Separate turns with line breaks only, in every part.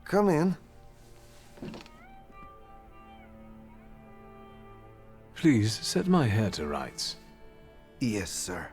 Come in.
Please set my hair to rights.
Yes, sir.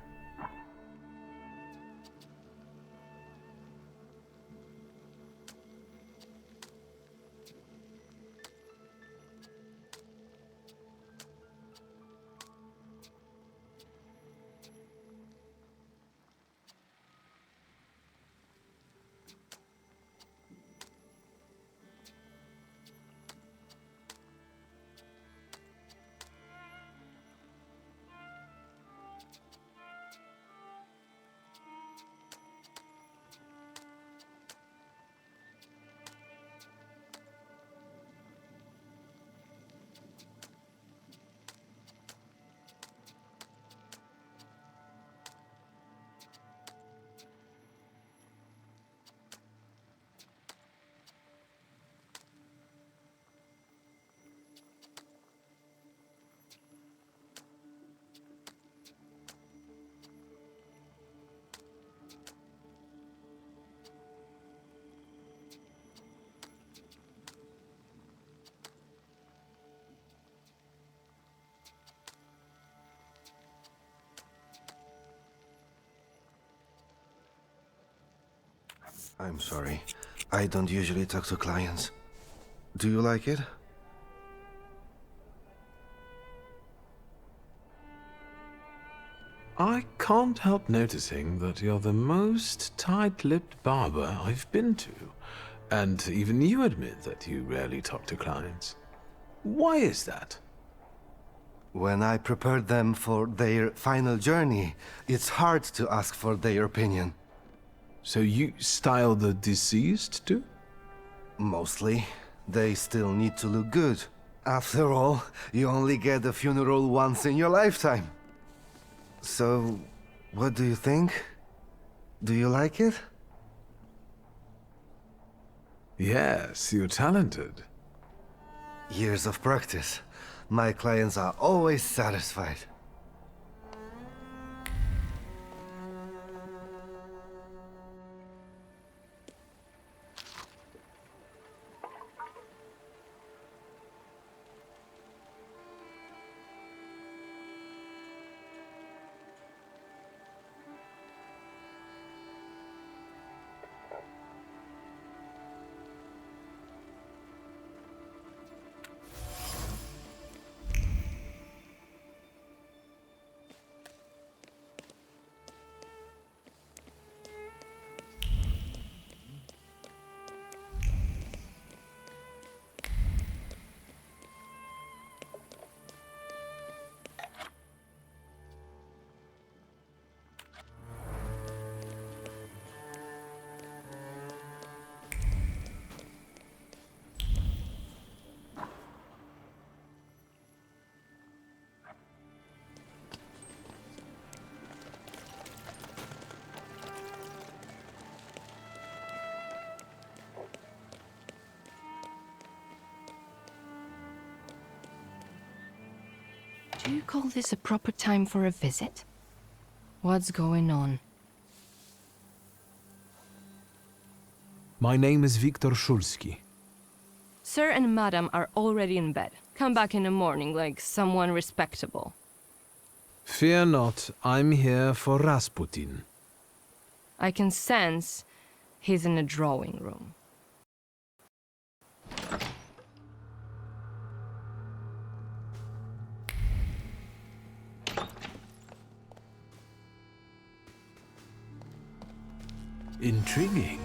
I'm sorry. I don't usually talk to clients. Do you like it?
I can't help noticing that you're the most tight-lipped barber I've been to. And even you admit that you rarely talk to clients. Why is that?
When I prepared them for their final journey, it's hard to ask for their opinion.
So you style the deceased too?
Mostly. They still need to look good. After all, you only get a funeral once in your lifetime. So, what do you think? Do you like it?
Yes, you're talented.
Years of practice. My clients are always satisfied.
Do you call this a proper time for a visit? What's going on?
My name is Viktor Szulski.
Sir and Madam are already in bed. Come back in the morning like someone respectable.
Fear not, I'm here for Rasputin.
I can sense he's in the drawing room.
Intriguing.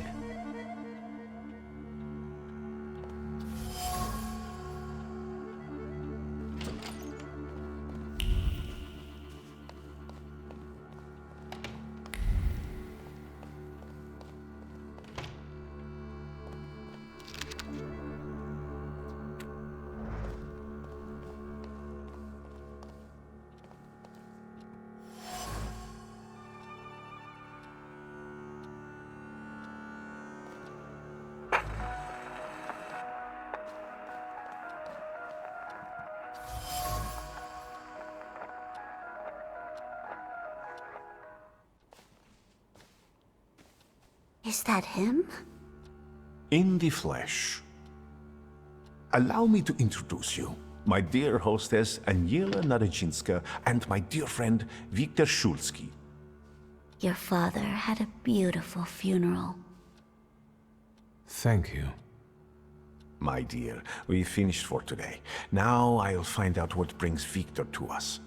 Is that him? In the flesh. Allow me to introduce you. My dear hostess, Aniela Naradzinska, and my dear friend, Viktor Shulsky.
Your father had a beautiful funeral.
Thank you.
My dear, we finished for today. Now I'll find out what brings Viktor to us.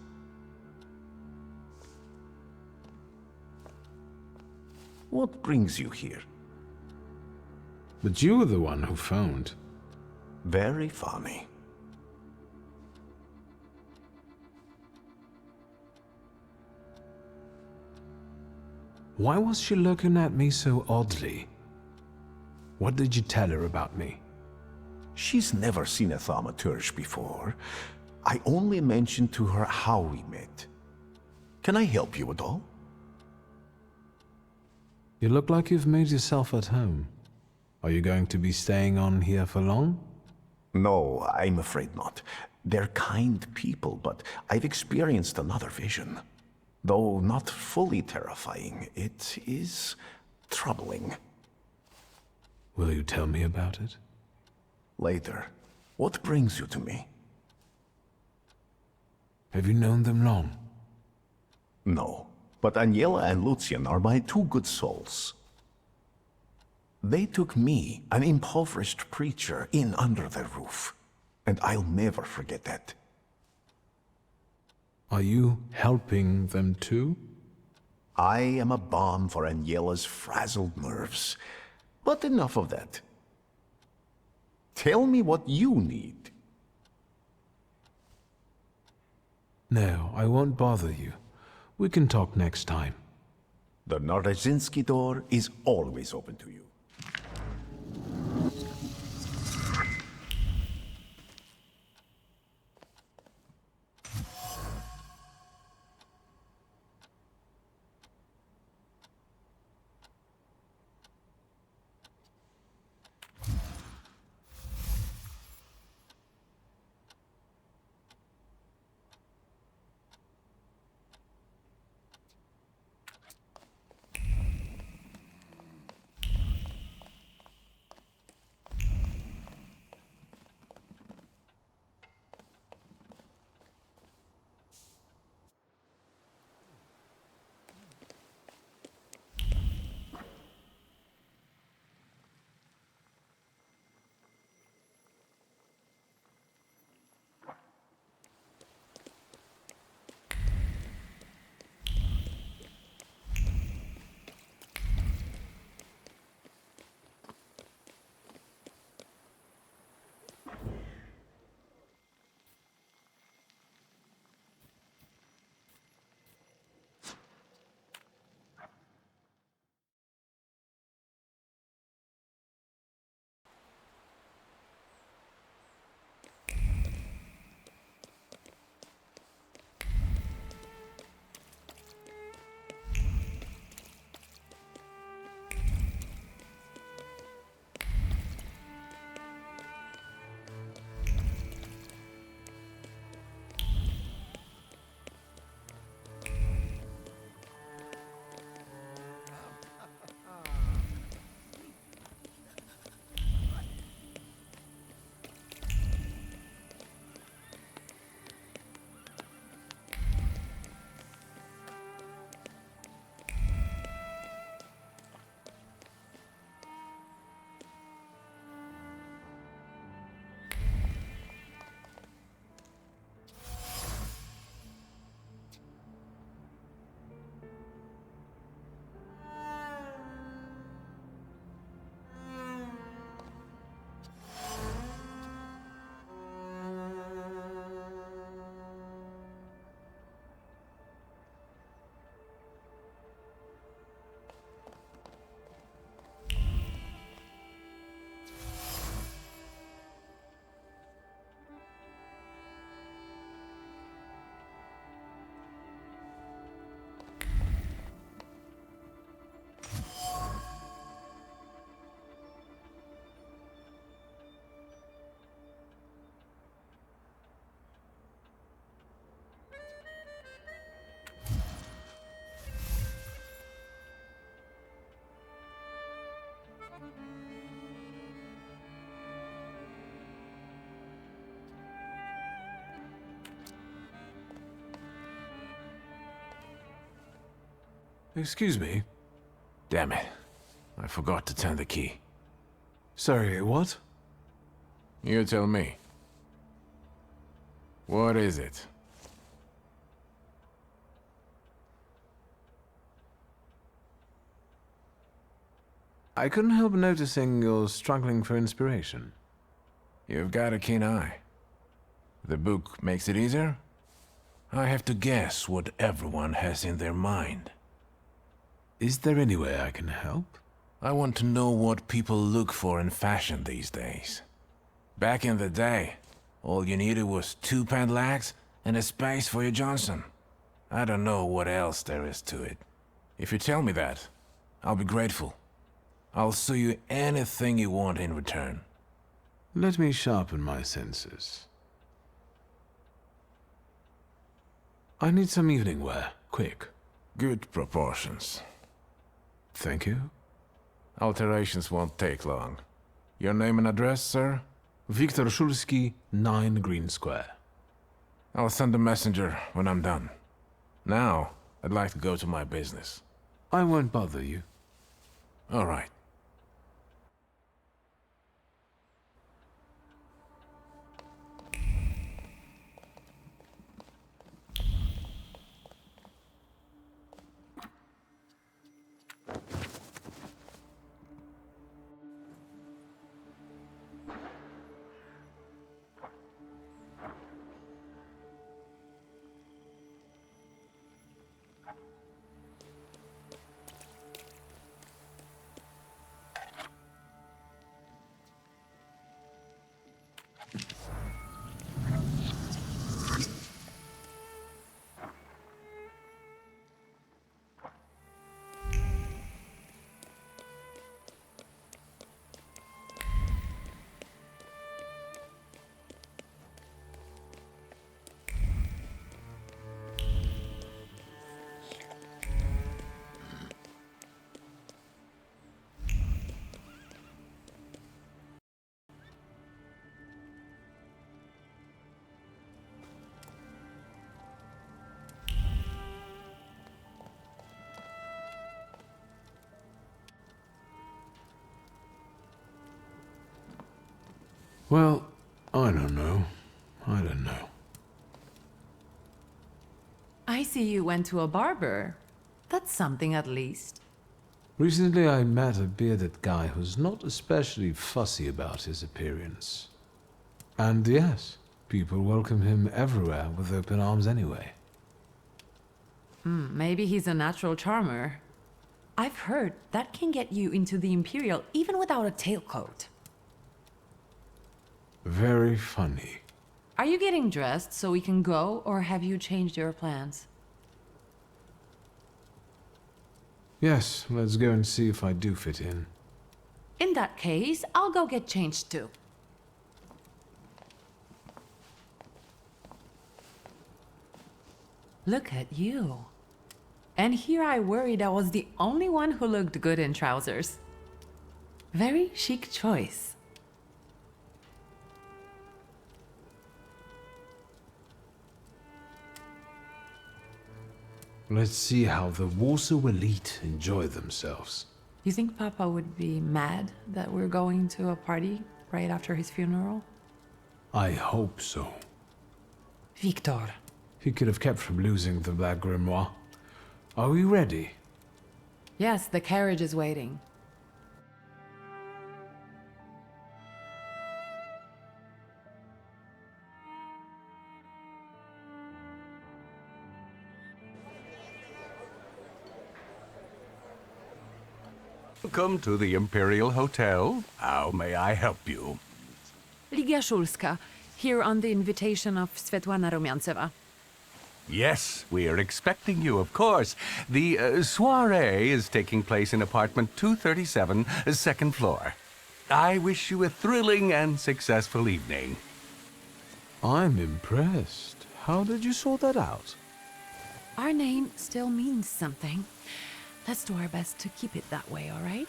What brings you here?
But you were the one who phoned.
Very funny.
Why was she looking at me so oddly? What did you tell her about me?
She's never seen a Thaumaturge before. I only mentioned to her how we met. Can I help you at all?
You look like you've made yourself at home. Are you going to be staying on here for long?
No, I'm afraid not. They're kind people, but I've experienced another vision. Though not fully terrifying, it is troubling.
Will you tell me about it?
Later. What brings you to me?
Have you known them long?
No, but Aniela and Lucian are my two good souls. They took me, an impoverished preacher, in under their roof, and I'll never forget that.
Are you helping them too?
I am a balm for Aniela's frazzled nerves. But enough of that. Tell me what you need.
No, I won't bother you. We can talk next time.
The Naradzinski door is always open to you.
Excuse me.
Damn it. I forgot to turn the key.
Sorry, what?
You tell me. What is it?
I couldn't help noticing you're struggling for inspiration.
You've got a keen eye. The book makes it easier? I have to guess what everyone has in their mind.
Is there any way I can help?
I want to know what people look for in fashion these days. Back in the day, all you needed was 2 padlocks and a space for your Johnson. I don't know what else there is to it. If you tell me that, I'll be grateful. I'll sew you anything you want in return.
Let me sharpen my senses. I need some evening wear, quick.
Good proportions.
Thank you.
Alterations won't take long. Your name and address, sir?
Viktor Szulski, 9 Green Square.
I'll send a messenger when I'm done. Now, I'd like to go to my business.
I won't bother you.
All right.
Well, I don't know. I don't know.
I see you went to a barber. That's something at least.
Recently I met a bearded guy who's not especially fussy about his appearance. And yes, people welcome him everywhere with open arms anyway.
Maybe he's a natural charmer. I've heard that can get you into the Imperial even without a tailcoat.
Very funny.
Are you getting dressed so we can go, or have you changed your plans?
Yes, let's go and see if I do fit in.
In that case, I'll go get changed too. Look at you. And here I worried I was the only one who looked good in trousers. Very chic choice.
Let's see how the Warsaw elite enjoy themselves.
You think Papa would be mad that we're going to a party right after his funeral?
I hope so.
Victor.
He could have kept from losing the Black Grimoire. Are we ready?
Yes, the carriage is waiting.
Welcome to the Imperial Hotel. How may I help you?
Ligia Szulska, here on the invitation of Svetlana Rumiantseva.
Yes, we are expecting you, of course. The soiree is taking place in apartment 237, second floor. I wish you a thrilling and successful evening.
I'm impressed. How did you sort that out?
Our name still means something. Let's do our best to keep it that way, all right?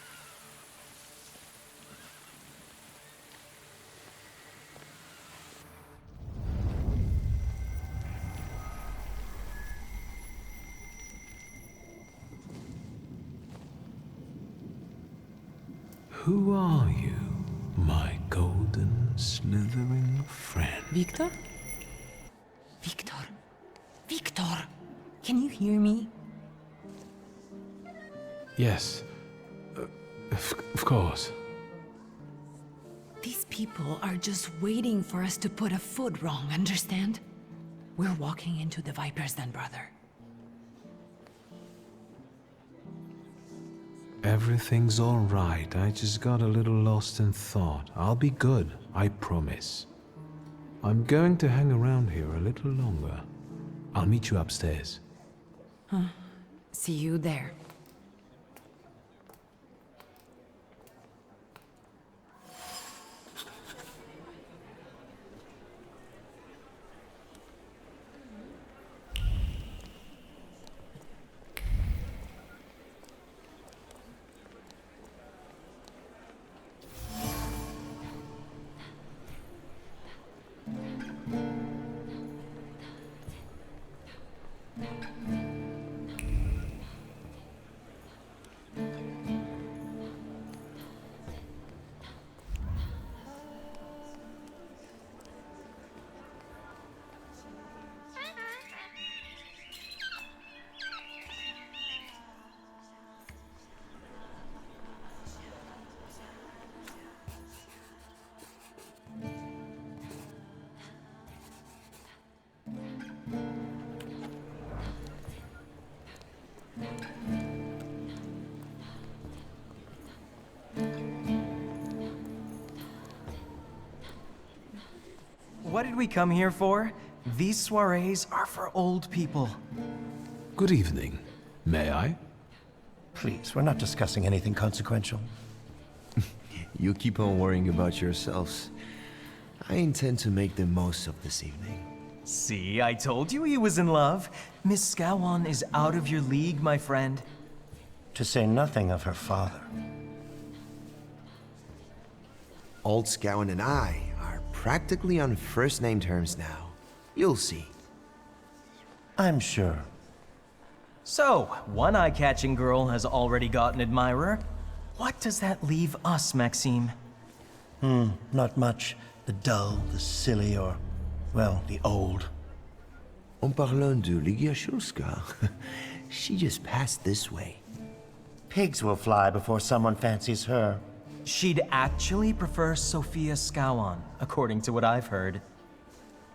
Who are you, my golden slithering friend?
Victor? Victor? Victor! Can you hear me?
Yes, of course.
These people are just waiting for us to put a foot wrong, understand? We're walking into the Viper's Den, brother.
Everything's all right. I just got a little lost in thought. I'll be good, I promise. I'm going to hang around here a little longer. I'll meet you upstairs.
See you there.
What did we come here for? These soirees are for old people.
Good evening. May I?
Please, we're not discussing anything consequential.
You keep on worrying about yourselves. I intend to make the most of this evening.
See, I told you he was in love. Miss Scowan is out of your league, my friend.
To say nothing of her father.
Old Scowen and I are practically on first-name terms now. You'll see.
I'm sure.
So, one eye-catching girl has already got an admirer. What does that leave us, Maxime?
Not much. The dull, the silly, or, well, the old.
En parlant de Ligia Shulska, she just passed this way.
Pigs will fly before someone fancies her.
She'd actually prefer Sophia Scowan, according to what I've heard.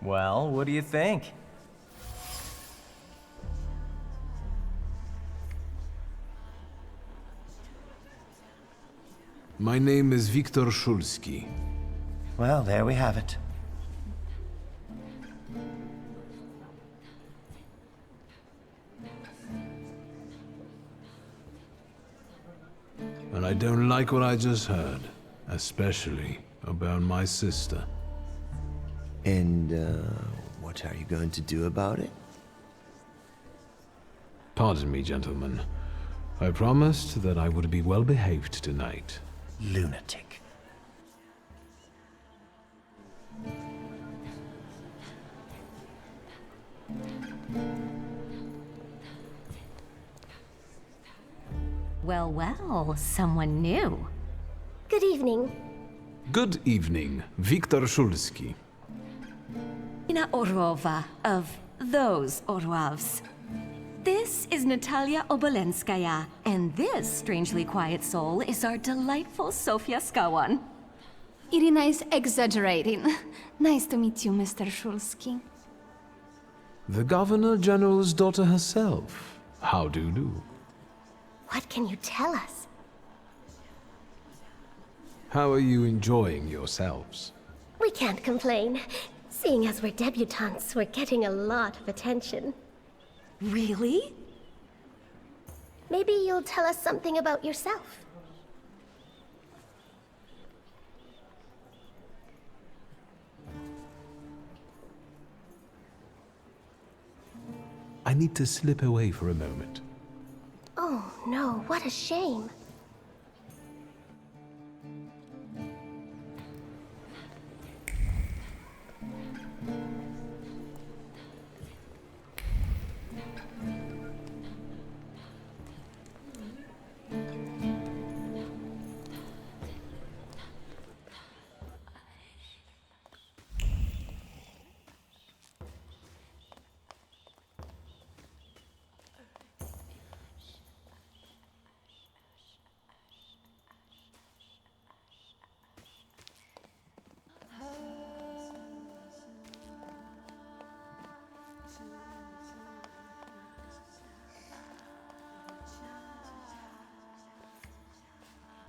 Well, what do you think?
My name is Viktor Shulski.
Well, there we have it.
And I don't like what I just heard, especially about my sister.
And, what are you going to do about it?
Pardon me, gentlemen. I promised that I would be well behaved tonight.
Lunatic.
Well, well, someone new.
Good evening.
Good evening, Viktor Shulski.
Ina Orlova of those Orlovs. This is Natalia Obolenskaya, and this strangely quiet soul is our delightful Sofia Skawan.
Irina is exaggerating. Nice to meet you, Mr. Shulski.
The Governor General's daughter herself. How do you do?
What can you tell us?
How are you enjoying yourselves?
We can't complain. Seeing as we're debutantes, we're getting a lot of attention.
Really?
Maybe you'll tell us something about yourself.
I need to slip away for a moment.
Oh no, what a shame.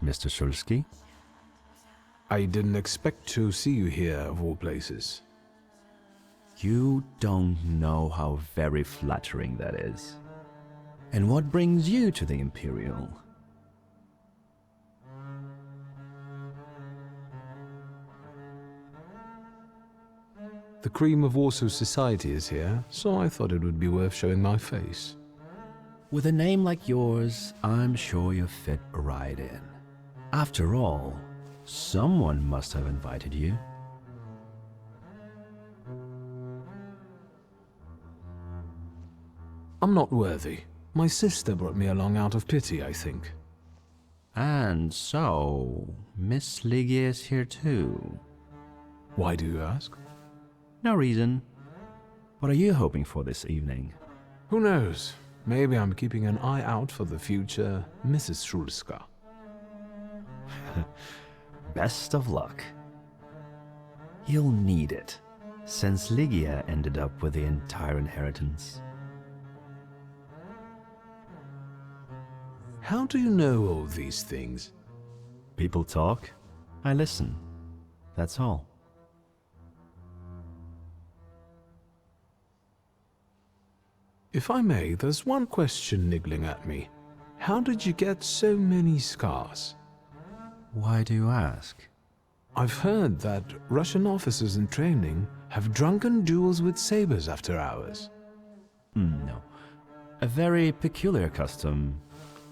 Mr. Shulsky?
I didn't expect to see you here, of all places.
You don't know how very flattering that is. And what brings you to the Imperial?
The cream of Warsaw society is here, so I thought it would be worth showing my face.
With a name like yours, I'm sure you fit right in. After all, someone must have invited you.
I'm not worthy. My sister brought me along out of pity, I think.
And so, Miss Ligia is here too.
Why do you ask?
No reason. What are you hoping for this evening?
Who knows? Maybe I'm keeping an eye out for the future Mrs. Shulska.
Best of luck. You'll need it, since Ligia ended up with the entire inheritance.
How do you know all these things?
People talk, I listen. That's all.
If I may, there's one question niggling at me. How did you get so many scars?
Why do you ask?
I've heard that Russian officers in training have drunken duels with sabers after hours.
No. A very peculiar custom,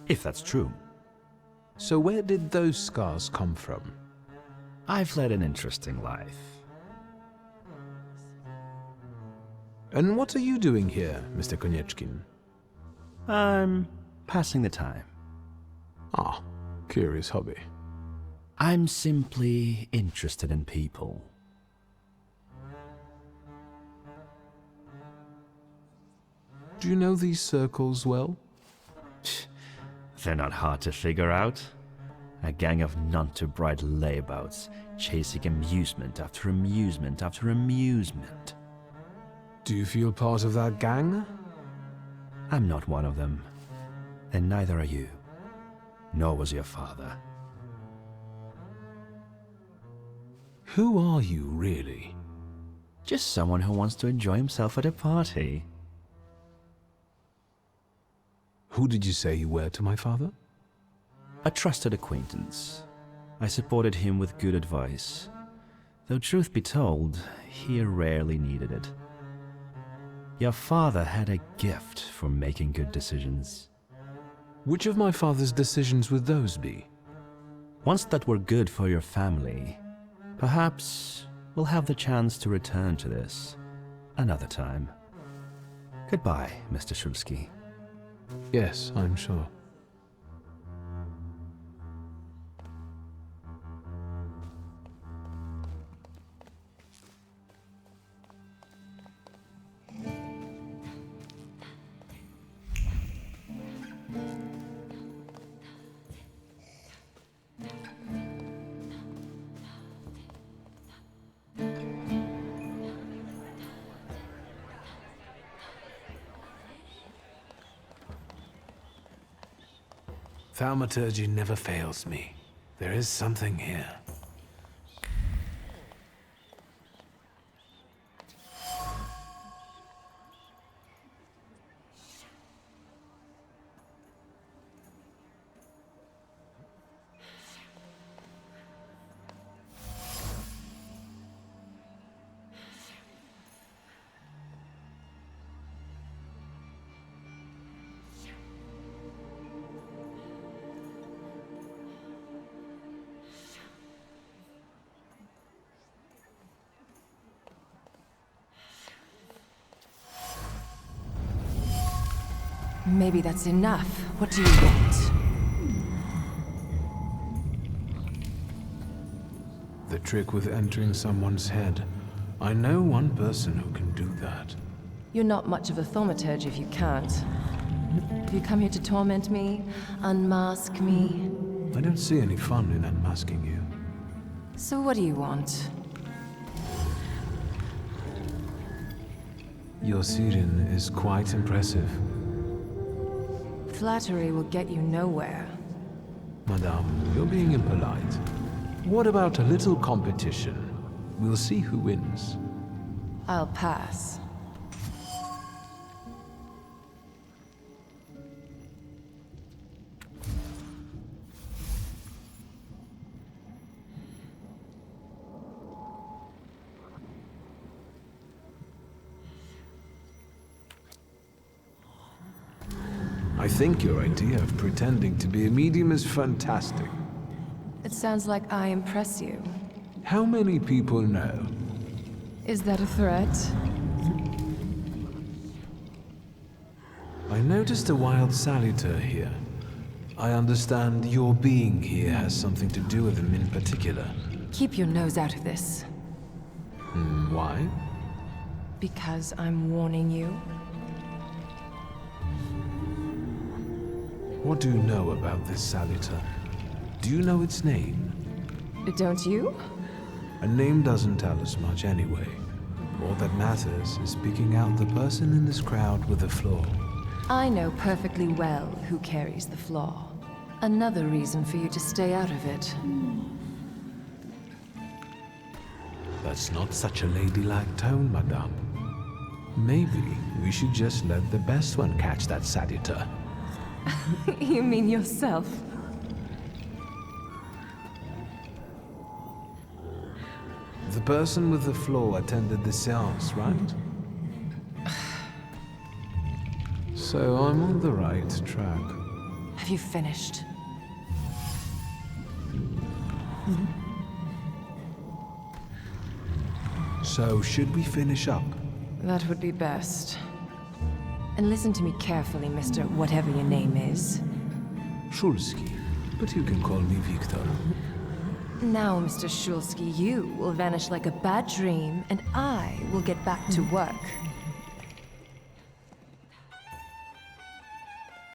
if that's true.
So where did those scars come from?
I've led an interesting life.
And what are you doing here, Mr. Konieczkin?
I'm passing the time.
Ah, curious hobby.
I'm simply interested in people.
Do you know these circles well?
They're not hard to figure out. A gang of none-too-bright layabouts, chasing amusement after amusement after amusement.
Do you feel part of that gang?
I'm not one of them. And neither are you. Nor was your father.
Who are you, really?
Just someone who wants to enjoy himself at a party.
Who did you say you were to my father?
A trusted acquaintance. I supported him with good advice. Though truth be told, he rarely needed it. Your father had a gift for making good decisions.
Which of my father's decisions would those be?
Ones that were good for your family. Perhaps we'll have the chance to return to this another time. Goodbye, Mr. Shulsky.
Yes, I'm sure. Thaumaturge never fails me. There is something here.
Maybe that's enough. What do you want?
The trick with entering someone's head. I know one person who can do that.
You're not much of a thaumaturge if you can't. Have you come here to torment me? Unmask me?
I don't see any fun in unmasking you.
So what do you want?
Your Siren is quite impressive.
Flattery will get you nowhere.
Madame, you're being impolite. What about a little competition? We'll see who wins.
I'll pass.
I think your idea of pretending to be a medium is fantastic.
It sounds like I impress you.
How many people know?
Is that a threat?
I noticed a wild saluter here. I understand your being here has something to do with him in particular.
Keep your nose out of this.
Why?
Because I'm warning you.
What do you know about this saluter? Do you know its name?
Don't you?
A name doesn't tell us much anyway. All that matters is picking out the person in this crowd with a flaw.
I know perfectly well who carries the flaw. Another reason for you to stay out of it.
That's not such a ladylike tone, madame. Maybe we should just let the best one catch that saluter.
You mean yourself?
The person with the flaw attended the séance, right? So I'm on the right track.
Have you finished?
So should we finish up?
That would be best. And listen to me carefully, Mr. Whatever your name is.
Shulsky, but you can call me Victor.
Now, Mr. Shulsky, you will vanish like a bad dream, and I will get back to work.